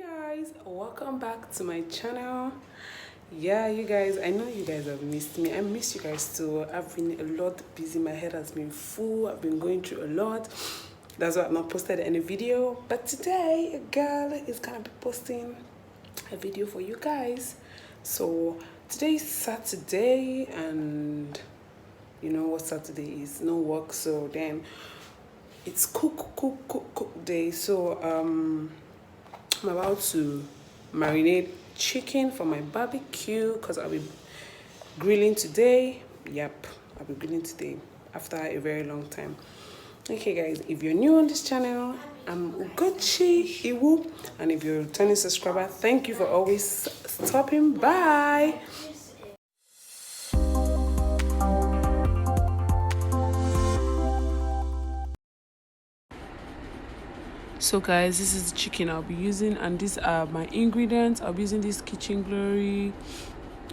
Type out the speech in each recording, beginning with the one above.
Guys, welcome back to my channel. Yeah, you guys, I know you guys have missed me. I miss you guys too. I've been a lot busy. My head has been full. I've been going through a lot. That's why I've not posted any video. But today a girl is gonna be posting a video for you guys. So today is Saturday, and you know what Saturday is, no work. So then it's cook day. So I'm about to marinate chicken for my barbecue because I'll be grilling today. Yep, I'll be grilling today after a very long time. Okay guys, if you're new on this channel, I'm Ugochi Iwu, and if you're a returning subscriber, thank you for always stopping by. So guys, this is the chicken I'll be using, and these are my ingredients. I'll be using this Kitchen Glory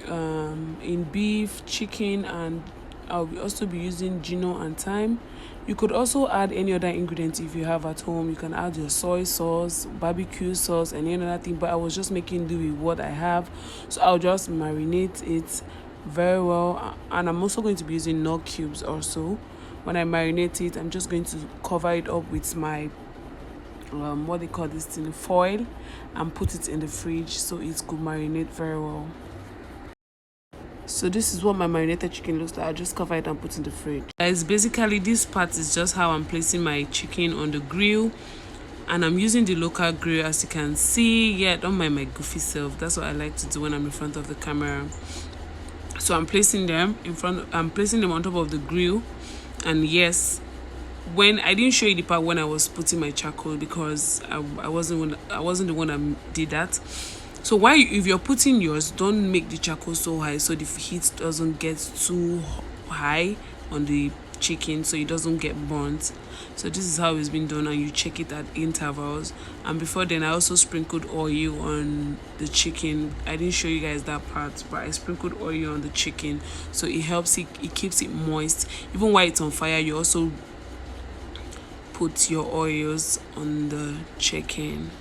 in beef, chicken, and I'll also be using Gino and thyme. You could also add any other ingredients if you have at home. You can add your soy sauce, barbecue sauce, and any other thing, but I was just making do with what I have, so I'll just marinate it very well. And I'm also going to be using nut cubes also. When I marinate it, I'm just going to cover it up with my what they call this thing, foil, and put it in the fridge so it could marinate very well. So this is what my marinated chicken looks like. I just cover it and put in the fridge. Guys, basically this part is just how I'm placing my chicken on the grill, and I'm using the local grill, as you can see. Yeah, don't mind my goofy self. That's what I like to do when I'm in front of the camera. So I'm placing them on top of the grill. And yes, when I didn't show you the part when I was putting my charcoal, because I wasn't the one that did that. So if you're putting yours, don't make the charcoal so high so the heat doesn't get too high on the chicken, so it doesn't get burnt. So this is how it's been done, and you check it at intervals. And before then, I also sprinkled oil on the chicken. I didn't show you guys that part, but I sprinkled oil on the chicken, so it helps it keeps it moist. Even while it's on fire, you also put your oils on the chicken.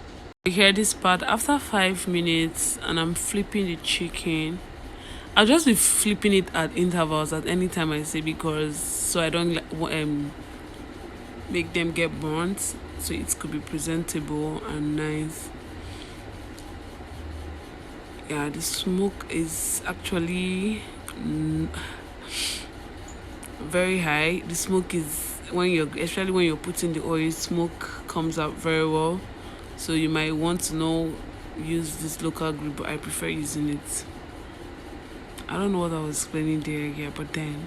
Here, this part, after 5 minutes, and I'm flipping the chicken. I'll just be flipping it at intervals at any time I say, because so I don't make them get burnt, so it could be presentable and nice. Yeah, the smoke is actually very high. The smoke is especially when you're putting the oil, smoke comes out very well. So you might want to use this local grill, but I prefer using it. I don't know what I was explaining there, yeah, but then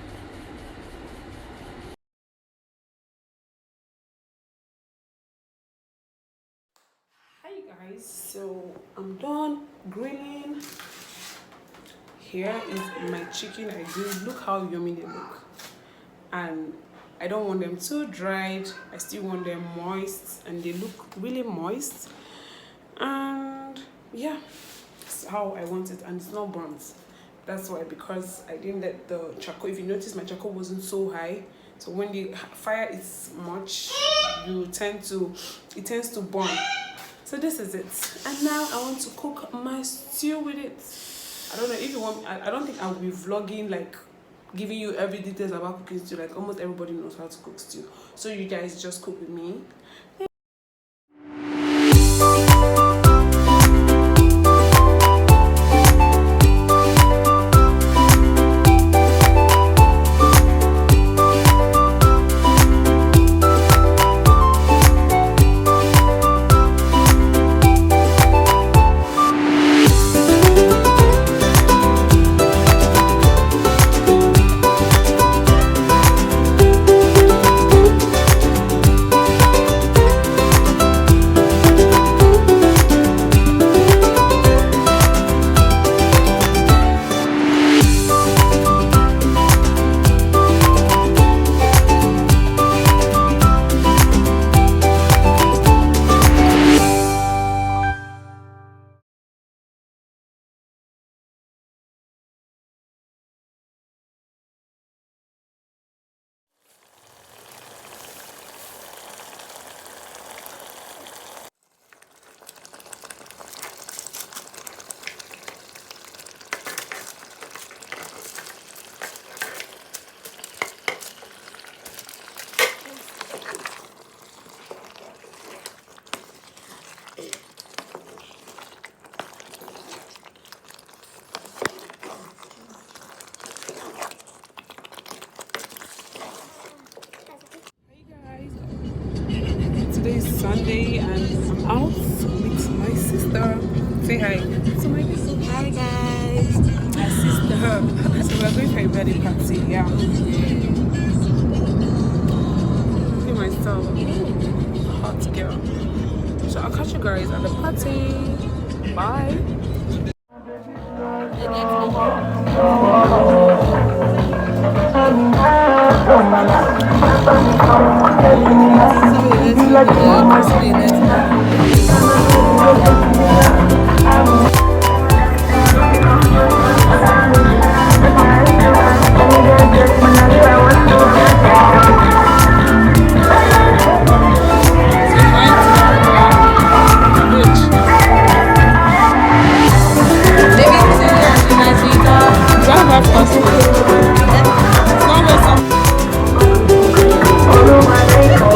hi guys, so I'm done grilling. Here is my chicken I grilled. Look how yummy they look. And I don't want them too dried. I still want them moist, and they look really moist. And yeah, that's how I want it, and it's not burnt. That's why, because I didn't let the charcoal. If you notice, my charcoal wasn't so high. So when the fire is much, it tends to burn. So this is it. And now I want to cook my stew with it. I don't know if you want. I don't think I'll be vlogging like giving you every details about cooking stew. Like almost everybody knows how to cook stew, so you guys just cook with me. sister. Say hi. So my sister. Hi guys. My sister. So we're going for a birthday party. Yeah. Look at myself. Hot girl. So I'll catch you guys at the party. Bye.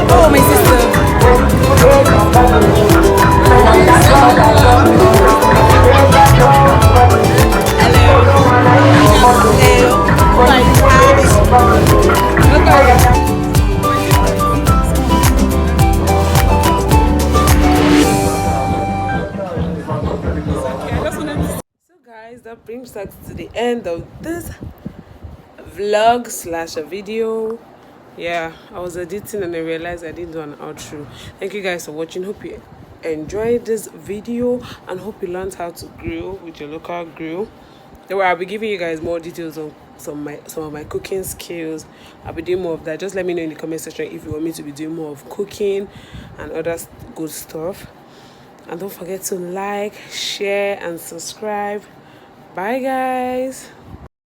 Oh, my sister. So guys, that brings us to the end of this vlog slash a video. Yeah, I was editing and I realized I didn't do an outro. Thank you guys for watching. Hope you enjoyed this video and hope you learned how to grill with your local grill. I'll be giving you guys more details on some of my cooking skills. I'll be doing more of that. Just let me know in the comment section if you want me to be doing more of cooking and other good stuff. And don't forget to like, share and subscribe. Bye guys.